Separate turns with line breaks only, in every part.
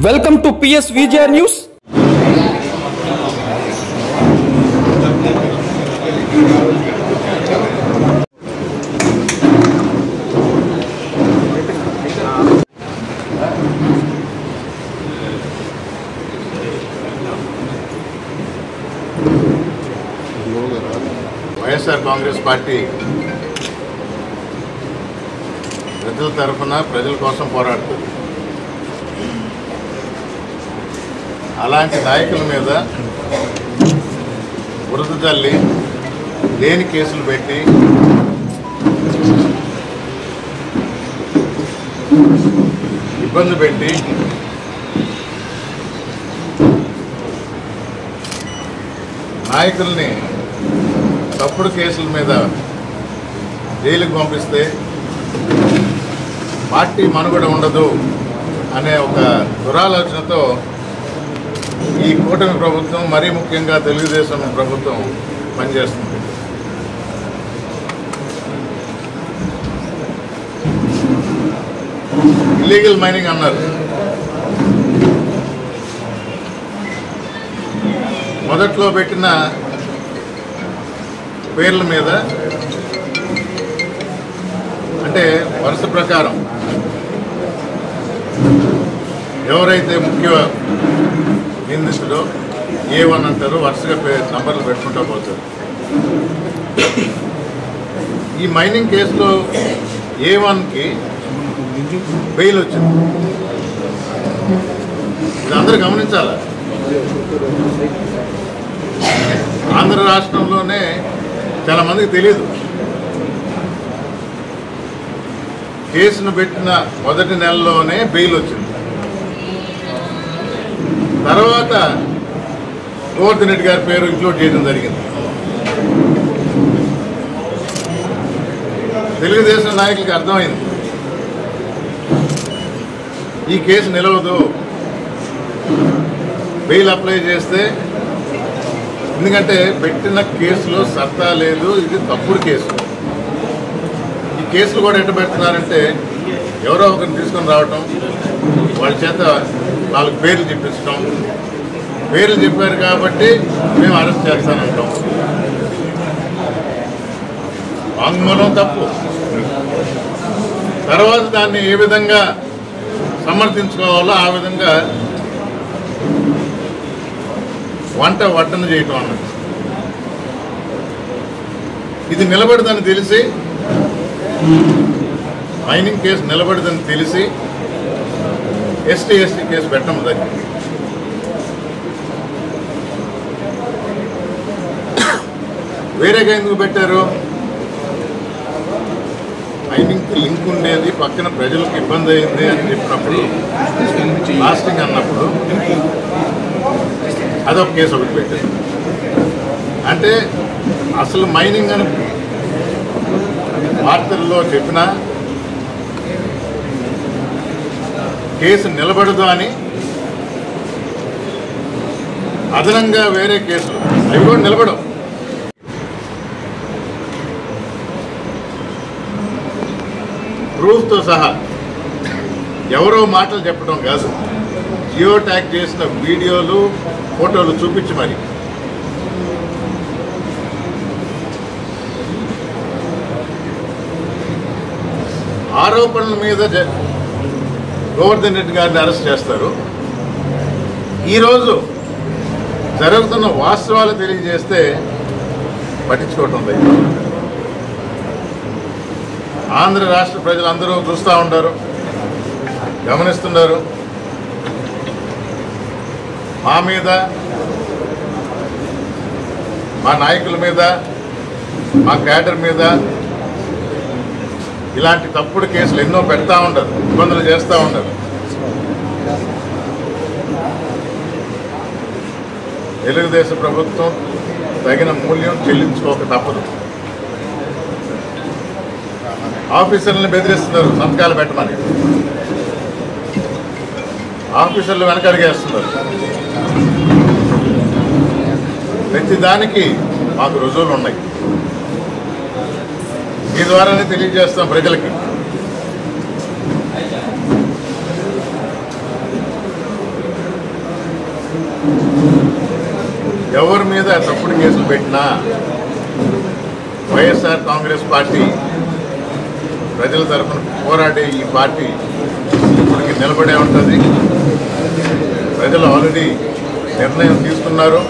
Welcome to PS VGR news.
YSR Congress party ప్రజల తరఫున ప్రజల కోసం పోరాడుతుంది. అలాంటి నాయకుల మీద బురద జల్లి లేని కేసులు పెట్టి ఇబ్బంది పెట్టి నాయకుల్ని తప్పుడు కేసుల మీద జైలుకు పంపిస్తే పార్టీ మనుగడ ఉండదు అనే ఒక దురాలోచనతో ఈ కూటమి ప్రభుత్వం, మరీ ముఖ్యంగా తెలుగుదేశం ప్రభుత్వం పనిచేస్తుంది. ఇల్లీగల్ మైనింగ్ అన్నారు. మొదట్లో పెట్టిన పేర్ల మీద అంటే వరుస ప్రకారం ఎవరైతే ముఖ్య నిందితుడో A1 అంటారు, వరుసగా నంబర్లు పెట్టుకుంటూ పోతారు. ఈ మైనింగ్ కేసులో A1కి బెయిల్ వచ్చింది. ఇది అందరూ గమనించాలి. ఆంధ్ర రాష్ట్రంలోనే చాలా మందికి తెలియదు. కేసును పెట్టిన మొదటి నెలలోనే బెయిల్ వచ్చింది. తర్వాత గోవర్ధన్ రెడ్డి గారి పేరు ఇంక్లూడ్ చేయడం జరిగింది. తెలుగుదేశం నాయకులకి అర్థమైంది ఈ కేసు నిలవదు, బెయిల్ అప్లై చేస్తే, ఎందుకంటే పెట్టిన కేసులో సత్తా లేదు, ఇది తప్పుడు కేసు. ఈ కేసులు కూడా ఎట్ట పెడుతున్నారంటే ఎవరో ఒకరిని తీసుకొని రావటం, వాళ్ళ చేత 4 పేర్లు చెప్పించడం, పేర్లు చెప్పారు కాబట్టి మేము అరెస్ట్ చేస్తానంటాం. వాంగ్మూలం తప్పు. తర్వాత దాన్ని ఏ విధంగా సమర్థించుకోవాలో ఆ విధంగా వడ్డన చేయటం అన్నది. ఇది నిలబడదని తెలిసి, మైనింగ్ కేసు నిలబడదని తెలిసి ఎస్టీ కేసు పెట్టడం జరిగింది. వేరేగా ఎందుకు పెట్టారు? మైనింగ్కి లింక్ ఉండేది, పక్కన ప్రజలకు ఇబ్బంది అయింది అని చెప్పినప్పుడు, లాస్టింగ్ అన్నప్పుడు అదొక కేసు ఒకటి పెట్టారు. అంటే అసలు మైనింగ్ అని వార్తల్లో చెప్పినా కేసు నిలబడదు అని అదనంగా వేరే కేసులు అవి కూడా నిలబడవు. ప్రూఫ్తో సహా ఎవరో మాటలు చెప్పడం కాదు, జియో ట్యాగ్ చేసిన వీడియోలు, ఫోటోలు చూపించి మరి ఆరోపణల మీద గోవర్ధన్ రెడ్డి గారిని అరెస్ట్ చేస్తారు. ఈరోజు జరుగుతున్న వాస్తవాలు తెలియజేస్తే పట్టించుకోవటం లేదు. ఆంధ్ర రాష్ట్ర ప్రజలందరూ చూస్తూ ఉంటారు, గమనిస్తున్నారు. మా మీద, మా నాయకుల మీద, మా క్యాడర్ మీద ఇలాంటి తప్పుడు కేసులు ఎన్నో పెడతా ఉంటారు, ఇబ్బందులు చేస్తూ ఉంటారు. తెలుగుదేశం ప్రభుత్వం తగిన మూల్యం చెల్లించుకోక తప్పదు. ఆఫీసర్లను బెదిరిస్తున్నారు సంతకాలు పెట్టమని, ఆఫీసర్లు వెనకడిగేస్తున్నారు. ప్రతి దానికి మాకు రుజువులు ఉన్నాయి. మీ ద్వారానే తెలియజేస్తాం ప్రజలకి. ఎవరి మీద తప్పుడు కేసులు పెట్టినా వైఎస్ఆర్ కాంగ్రెస్ పార్టీ ప్రజల తరఫున పోరాడే ఈ పార్టీ ఇప్పటికి నిలబడే ఉంటుంది. ప్రజలు ఆల్రెడీ నిర్ణయం తీసుకున్నారు.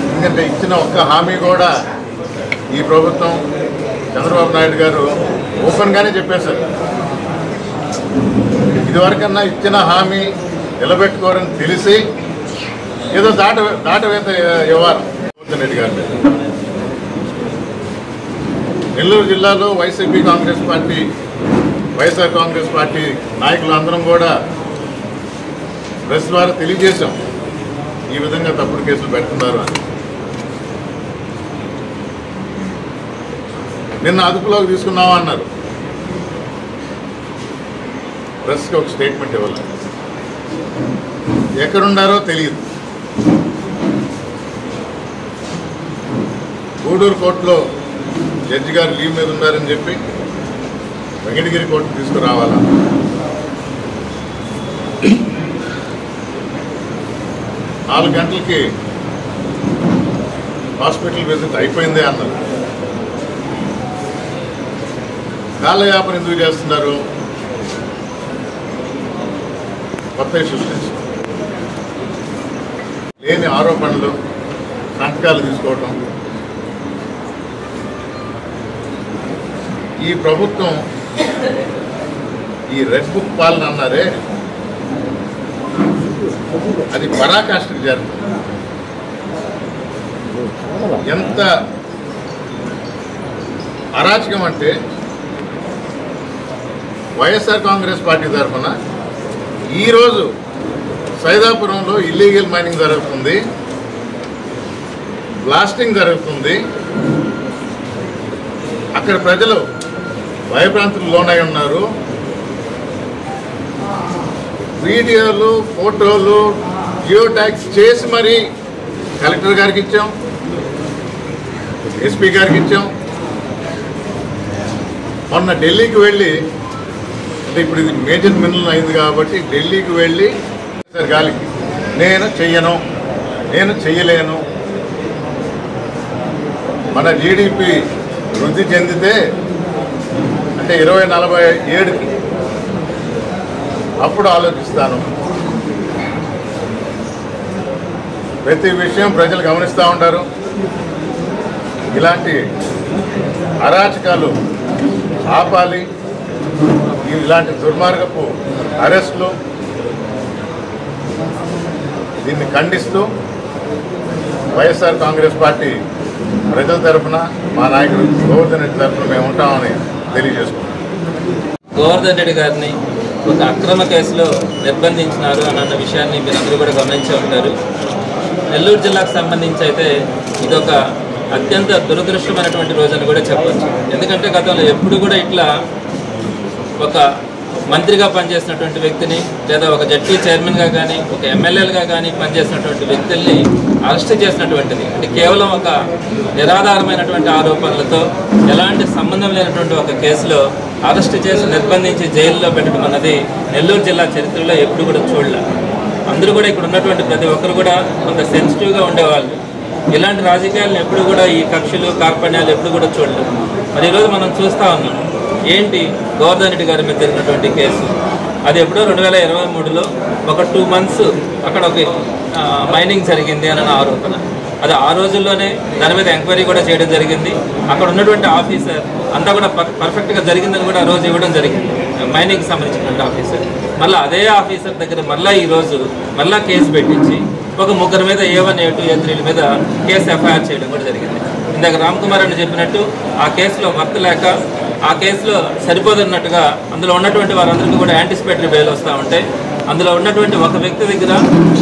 ఎందుకంటే ఇచ్చిన ఒక్క హామీ కూడా ఈ ప్రభుత్వం చంద్రబాబు నాయుడు గారు ఓపెన్గానే చెప్పేశారు. ఇదివరకన్నా ఇచ్చిన హామీ నిలబెట్టుకోరని తెలిసి ఏదో దాటవేత వ్యవహారం రెడ్డి గారి మీద నెల్లూరు జిల్లాలో వైఎస్ఆర్ కాంగ్రెస్ పార్టీ నాయకులు అందరం కూడా ప్రెస్ ద్వారా తెలియజేశాం ఈ విధంగా తప్పుడు కేసులు పెడుతున్నారు అని. నిన్న అదుపులోకి తీసుకున్నామా అన్నారు. ప్రెస్కి ఒక స్టేట్మెంట్ ఇవ్వాలి. ఎక్కడున్నారో తెలియదు. గూడూరు కోర్టులో జడ్జి గారు లీవ్ మీద ఉన్నారని చెప్పి వెంకటగిరి కోర్టు తీసుకురావాలా? నాలుగు గంటలకి హాస్పిటల్ విజిట్ అయిపోయిందే అన్నారు. కాలయాపన ఎందుకు చేస్తున్నారు? కొత్త సృష్టించి లేని ఆరోపణలు, సంతకాలు తీసుకోవటం. ఈ ప్రభుత్వం ఈ రెడ్ బుక్ పాలన అన్నారే, అది పరాకాష్ఠకు జరుగుతుంది. ఎంత అరాచకం అంటే వైఎస్ఆర్ కాంగ్రెస్ పార్టీ తరఫున ఈరోజు సైదాపురంలో ఇల్లీగల్ మైనింగ్ జరుగుతుంది, బ్లాస్టింగ్ జరుగుతుంది. అక్కడ ప్రజలు భయభ్రాంతులు లోనై ఉన్నారు. వీడియోలు, ఫోటోలు, జియో ట్యాగ్స్ చేసి మరీ కలెక్టర్ గారికి ఇచ్చాం, ఎస్పీ గారికి ఇచ్చాం. మొన్న ఢిల్లీకి వెళ్ళి, అంటే ఇప్పుడు ఇది మేజర్ మినరల్ అయింది కాబట్టి ఢిల్లీకి వెళ్ళి గాలికి నేను చెయ్యలేను, మన జీడిపి వృద్ధి చెందితే అంటే 2047కి అప్పుడు ఆలోచిస్తాను. ప్రతి విషయం ప్రజలు గమనిస్తూ ఉంటారు. ఇలాంటి అరాచకాలు ఆపాలి. ఇలాంటి దుర్మార్గపు అరెస్టులు దీన్ని ఖండిస్తూ వైఎస్ఆర్ కాంగ్రెస్ పార్టీ ప్రజల తరఫున మా నాయకుడు గోవర్ధన్ రెడ్డి తరఫున మేము ఉంటామని తెలియజేసుకుంటాం.
గోవర్ధన్ రెడ్డి గారిని ఒక అక్రమ కేసులో నిర్బంధించినారు అన్న విషయాన్ని మీరందరూ కూడా గమనించే ఉంటారు. నెల్లూరు జిల్లాకు సంబంధించి అయితే ఇదొక అత్యంత దురదృష్టమైనటువంటి రోజు అని కూడా చెప్పవచ్చు. ఎందుకంటే గతంలో ఎప్పుడు కూడా ఇట్లా ఒక మంత్రిగా పనిచేసినటువంటి వ్యక్తిని, లేదా ఒక జడ్పీ చైర్మన్గా కానీ, ఒక ఎమ్మెల్యేలుగా కానీ పనిచేసినటువంటి వ్యక్తుల్ని అరెస్ట్ చేసినటువంటిది, అంటే కేవలం ఒక నిరాధారమైనటువంటి ఆరోపణలతో ఎలాంటి సంబంధం లేనటువంటి ఒక కేసులో అరెస్ట్ చేసి నిర్బంధించి జైల్లో పెట్టడం అన్నది నెల్లూరు జిల్లా చరిత్రలో ఎప్పుడు కూడా చూడలే. అందరూ కూడా ఇక్కడ ఉన్నటువంటి ప్రతి ఒక్కరు కూడా కొంత సెన్సిటివ్గా ఉండేవాళ్ళు. ఇలాంటి రాజకీయాలను ఎప్పుడు కూడా ఈ కక్షలు, కార్పణ్యాలు ఎప్పుడు కూడా చూడలేదు. మరి ఈరోజు మనం చూస్తూ ఉన్నాం, ఏంటి గోవర్ధన్ రెడ్డి గారి మీద జరిగినటువంటి కేసు. అది ఎప్పుడో 2023లో ఒక 2 months అక్కడ ఒక మైనింగ్ జరిగింది అన్న ఆరోపణ. అది ఆ రోజుల్లోనే దాని మీద ఎంక్వైరీ కూడా చేయడం జరిగింది. అక్కడ ఉన్నటువంటి ఆఫీసర్ అంతా కూడా పర్ఫెక్ట్గా జరిగిందని కూడా ఆ రోజు ఇవ్వడం జరిగింది, మైనింగ్కి సంబంధించినటువంటి ఆఫీసర్. మళ్ళీ అదే ఆఫీసర్ దగ్గర మళ్ళీ ఈరోజు మళ్ళీ కేసు పెట్టించి ఒక 3 మీద A1, A2, A3 మీద కేసు ఎఫ్ఐఆర్ చేయడం కూడా జరిగింది. ఇందాక రామ్ కుమార్ అని చెప్పినట్టు ఆ కేసులో వర్క్ లేక, ఆ కేసులో సరిపోదన్నట్టుగా అందులో ఉన్నటువంటి వారందరికీ కూడా యాంటిసిపేటరీ బెయిల్ వస్తూ ఉంటే, అందులో ఉన్నటువంటి ఒక వ్యక్తి దగ్గర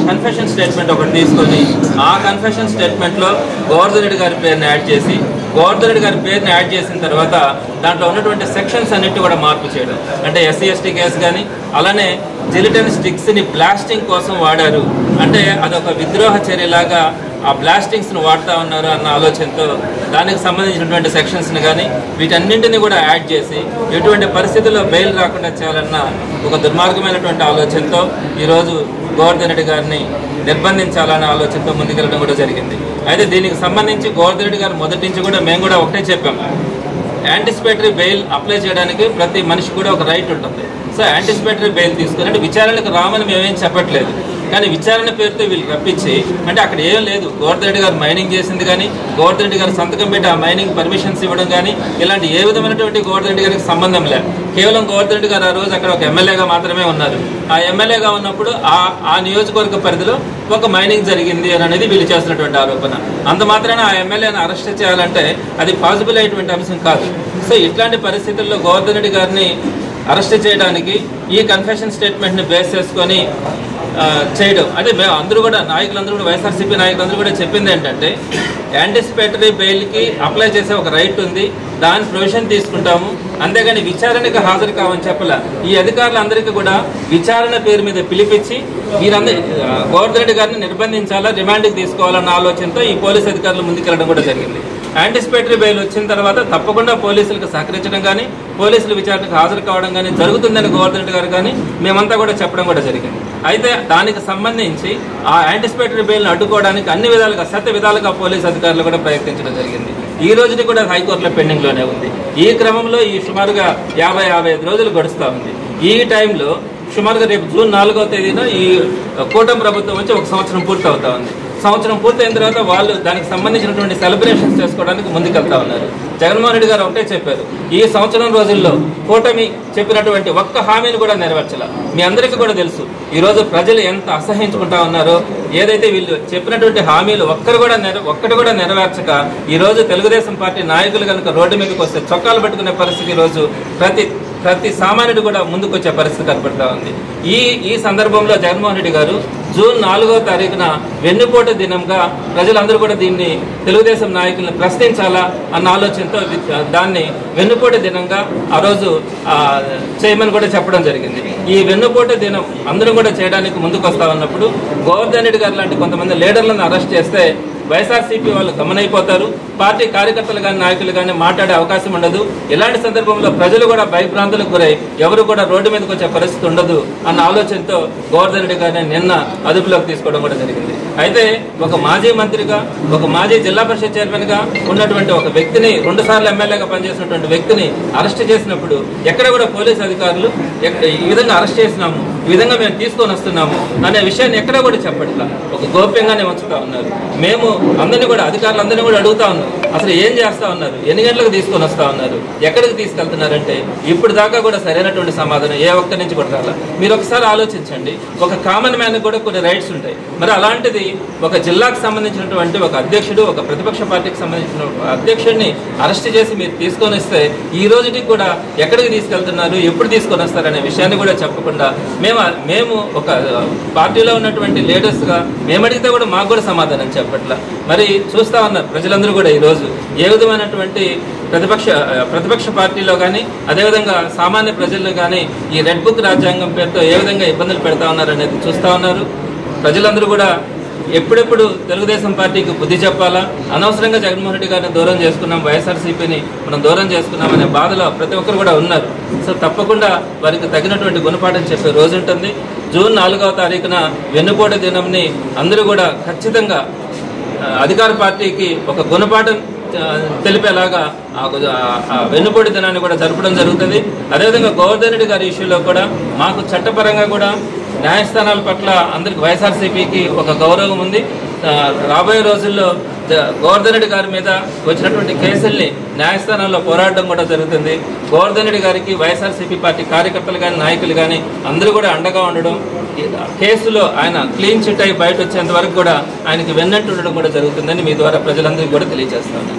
కన్ఫెషన్ స్టేట్మెంట్ ఒకటి తీసుకొని ఆ కన్ఫెషన్ స్టేట్మెంట్లో గోవర్ధన్ రెడ్డి గారి పేరుని యాడ్ చేసి, గోవర్ధన్ రెడ్డి గారి పేరుని యాడ్ చేసిన తర్వాత దాంట్లో ఉన్నటువంటి సెక్షన్స్ అన్నిటి కూడా మార్పు చేయడం. అంటే SC/ST కేసు కానీ, అలానే జిలిటన్ స్టిక్స్ని బ్లాస్టింగ్ కోసం వాడారు అంటే అదొక విద్రోహ చర్యలాగా ఆ బ్లాస్టింగ్స్ను వాడుతూ ఉన్నారు అన్న ఆలోచనతో దానికి సంబంధించినటువంటి సెక్షన్స్ని కానీ వీటన్నింటినీ కూడా యాడ్ చేసి ఎటువంటి పరిస్థితుల్లో బెయిల్ రాకుండా చేయాలన్న ఒక దుర్మార్గమైనటువంటి ఆలోచనతో ఈరోజు గోవర్ధన్ రెడ్డి గారిని నిర్బంధించాలన్న ఆలోచనతో ముందుకెళ్ళడం కూడా జరిగింది. అయితే దీనికి సంబంధించి గోవర్ధన్ రెడ్డి గారు మొదటి నుంచి కూడా మేము కూడా ఒకటే చెప్పాం, యాంటిసిపేటరీ బెయిల్ అప్లై చేయడానికి ప్రతి మనిషి కూడా ఒక రైట్ ఉంటుంది. సో యాంటిసిపేటరీ బెయిల్ తీసుకుని అంటే విచారణకు రామని మేమేం చెప్పట్లేదు, కానీ విచారణ పేరుతో వీళ్ళు రప్పించి అంటే అక్కడ ఏం లేదు, గోవర్ధన్ రెడ్డి గారు మైనింగ్ చేసింది కానీ గోవర్ధన్ రెడ్డి గారు సంతకం పెట్టి ఆ మైనింగ్ పర్మిషన్స్ ఇవ్వడం కానీ ఇలాంటి ఏ విధమైనటువంటి గోవర్ధన్ రెడ్డి గారికి సంబంధం లేదు. కేవలం గోవర్ధన్ రెడ్డి గారు ఆ రోజు అక్కడ ఒక ఎమ్మెల్యేగా మాత్రమే ఉన్నారు. ఆ ఎమ్మెల్యేగా ఉన్నప్పుడు ఆ నియోజకవర్గ పరిధిలో ఒక మైనింగ్ జరిగింది అని అనేది వీళ్ళు చేస్తున్నటువంటి ఆరోపణ. అంత మాత్రాన ఆ ఎమ్మెల్యేని అరెస్ట్ చేయాలంటే అది పాసిబుల్ అయ్యేటువంటి అంశం కాదు. సో ఇట్లాంటి పరిస్థితుల్లో గోవర్ధన్ రెడ్డి గారిని అరెస్ట్ చేయడానికి ఈ కన్ఫెషన్ స్టేట్మెంట్ని బేస్ చేసుకొని చేయడం అంటే మేము అందరూ కూడా నాయకులందరూ కూడా వైఎస్ఆర్సీపీ నాయకులందరూ కూడా చెప్పింది ఏంటంటే యాంటిసిపేటరీ బెయిల్కి అప్లై చేసే ఒక రైట్ ఉంది, దాని ప్రొవిజన్ తీసుకుంటాము, అంతేగాని విచారణకు హాజరు కావని చెప్పలే. ఈ అధికారులందరికీ కూడా విచారణ పేరు మీద పిలిపించి వీరందరూ గోవర్ధన్ రెడ్డి గారిని నిర్బంధించాలా, రిమాండ్కి తీసుకోవాలన్న ఆలోచనతో ఈ పోలీస్ అధికారులు ముందుకెళ్ళడం కూడా జరిగింది. యాంటిసిపేటరీ బెయిల్ వచ్చిన తర్వాత తప్పకుండా పోలీసులకు సహకరించడం కానీ పోలీసులు విచారణకు హాజరు కావడం కానీ జరుగుతుందని గోవర్ధన్ రెడ్డి గారు కానీ మేమంతా కూడా చెప్పడం కూడా జరిగింది. అయితే దానికి సంబంధించి ఆ యాంటిసిపేటరీ బెయిల్ని అడ్డుకోవడానికి అన్ని విధాలుగా విధాలుగా పోలీసు అధికారులు కూడా ప్రయత్నించడం జరిగింది. ఈ రోజుకి కూడా హైకోర్టులో పెండింగ్లోనే ఉంది. ఈ క్రమంలో ఈ సుమారుగా 50-55 రోజులు గడుస్తూ ఉంది. ఈ టైంలో సుమారుగా రేపు జూన్ 4వ తేదీన ఈ కూటమి ప్రభుత్వం వచ్చి 1 సంవత్సరం పూర్తవుతా ఉంది. సంవత్సరం పూర్తయిన తర్వాత వాళ్ళు దానికి సంబంధించినటువంటి సెలబ్రేషన్స్ చేసుకోవడానికి ముందుకెళ్తా ఉన్నారు. జగన్మోహన్ రెడ్డి గారు ఒకటే చెప్పారు, ఈ సంవత్సరం రోజుల్లో కూటమి చెప్పినటువంటి ఒక్క హామీని కూడా నెరవేర్చాల. మీ అందరికీ కూడా తెలుసు ఈరోజు ప్రజలు ఎంత అసహించుకుంటా ఉన్నారో. ఏదైతే వీళ్ళు చెప్పినటువంటి హామీలు ఒక్కటి కూడా నెరవేర్చక ఈరోజు తెలుగుదేశం పార్టీ నాయకులు కనుక రోడ్డు మీదకి వస్తే చొక్కాలు పట్టుకునే పరిస్థితి ఈరోజు ప్రతి సామాన్యుడు కూడా ముందుకు వచ్చే పరిస్థితి కనపడతా ఉంది. ఈ సందర్భంలో జగన్మోహన్ రెడ్డి గారు జూన్ 4వ తారీఖున వెన్నుపోటు దినంగా ప్రజలందరూ కూడా దీన్ని తెలుగుదేశం నాయకులను ప్రశ్నించాలా అన్న ఆలోచనతో దాన్ని వెన్నుపోటు దినంగా ఆ రోజు చేయమని కూడా చెప్పడం జరిగింది. ఈ వెన్నుపోటు దినం అందరూ కూడా చేయడానికి ముందుకు వస్తా ఉన్నప్పుడు గోవర్ధన్ రెడ్డి గారు లాంటి కొంతమంది లీడర్లను అరెస్ట్ చేస్తే వైఎస్ఆర్సీపీ వాళ్ళు గమనైపోతారు, పార్టీ కార్యకర్తలు కానీ నాయకులు కానీ మాట్లాడే అవకాశం ఉండదు. ఇలాంటి సందర్భంలో ప్రజలు కూడా భయభ్రాంతులకు గురై ఎవరు కూడా రోడ్డు మీదకి వచ్చే పరిస్థితి ఉండదు అన్న ఆలోచనతో గోవర్ధన్ రెడ్డి గారిని నిన్న అదుపులోకి తీసుకోవడం కూడా జరిగింది. అయితే ఒక మాజీ మంత్రిగా, ఒక మాజీ జిల్లా పరిషత్ చైర్మన్గా ఉన్నటువంటి ఒక వ్యక్తిని 2 సార్లు ఎమ్మెల్యేగా పనిచేసినటువంటి వ్యక్తిని అరెస్ట్ చేసినప్పుడు ఎక్కడ కూడా పోలీసు అధికారులు ఈ విధంగా అరెస్ట్ చేసినాము, ఈ విధంగా మేము తీసుకొని వస్తున్నాము అనే విషయాన్ని ఎక్కడ కూడా చెప్పట్లా, ఒక గోప్యంగానే ఉంచుతా ఉన్నారు. మేము అందరినీ కూడా అధికారులందరినీ కూడా అడుగుతా ఉన్నాం, అసలు ఏం చేస్తా ఉన్నారు, ఎన్ని గంటలకు తీసుకొని వస్తా ఉన్నారు, ఎక్కడికి తీసుకెళ్తున్నారంటే ఇప్పుడు దాకా కూడా సరైనటువంటి సమాధానం ఏ ఒక్కరి నుంచి కూడా రాలా. మీరు ఒకసారి ఆలోచించండి, ఒక కామన్ మ్యాన్ కూడా కొన్ని రైట్స్ ఉంటాయి. మరి అలాంటిది ఒక జిల్లాకు సంబంధించినటువంటి ఒక అధ్యక్షుడు, ఒక ప్రతిపక్ష పార్టీకి సంబంధించిన అధ్యక్షుడిని అరెస్ట్ చేసి మీరు తీసుకొని వస్తే ఈ రోజుకి కూడా ఎక్కడికి తీసుకెళ్తున్నారు, ఎప్పుడు తీసుకొని వస్తారనే విషయాన్ని కూడా చెప్పకుండా మేము ఒక పార్టీలో ఉన్నటువంటి లీడర్స్గా మేము అడిగితే కూడా మాకు కూడా సమాధానం చెప్పట్లా. మరి చూస్తా ఉన్నారు ప్రజలందరూ కూడా ఈరోజు ఏ విధమైనటువంటి ప్రతిపక్ష పార్టీలో కానీ అదేవిధంగా సామాన్య ప్రజల్లో కానీ ఈ రెడ్ బుక్ రాజ్యాంగం పేరుతో ఏ విధంగా ఇబ్బందులు పెడతా ఉన్నారు అనేది చూస్తూ ఉన్నారు. ప్రజలందరూ కూడా ఎప్పుడెప్పుడు తెలుగుదేశం పార్టీకి బుద్ధి చెప్పాలా, అనవసరంగా జగన్మోహన్ రెడ్డి గారిని దూరం చేసుకున్నాం, వైఎస్ఆర్సీపీని మనం దూరం చేసుకున్నాం అనే బాధలో ప్రతి ఒక్కరు కూడా ఉన్నారు. సో తప్పకుండా వారికి తగినటువంటి గుణపాఠం చెప్పే రోజు ఉంటుంది. జూన్ 4వ తారీఖున వెన్నుపోటు దినంని అందరూ కూడా ఖచ్చితంగా అధికార పార్టీకి ఒక గుణపాఠం తెలిపేలాగా వెన్నుపోటు దినాన్ని కూడా జరపడం జరుగుతుంది. అదేవిధంగా గోవర్ధన్ రెడ్డి గారి ఇష్యూలో కూడా మాకు చట్టపరంగా కూడా న్యాయస్థానాల పట్ల అందరికి వైఎస్ఆర్సీపీకి ఒక గౌరవం ఉంది. రాబోయే రోజుల్లో గోవర్ధన్ రెడ్డి గారి మీద వచ్చినటువంటి కేసుల్ని న్యాయస్థానంలో పోరాడడం కూడా జరుగుతుంది. గోవర్ధన్ రెడ్డి గారికి వైఎస్ఆర్సీపీ పార్టీ కార్యకర్తలు కానీ నాయకులు కానీ అందరూ కూడా అండగా ఉండడం, కేసులో ఆయన క్లీన్ చిట్ అయి బయట వచ్చేంత వరకు కూడా ఆయనకి వెన్నట్టు ఉండడం కూడా జరుగుతుందని మీ ద్వారా ప్రజలందరికీ కూడా తెలియజేస్తాను.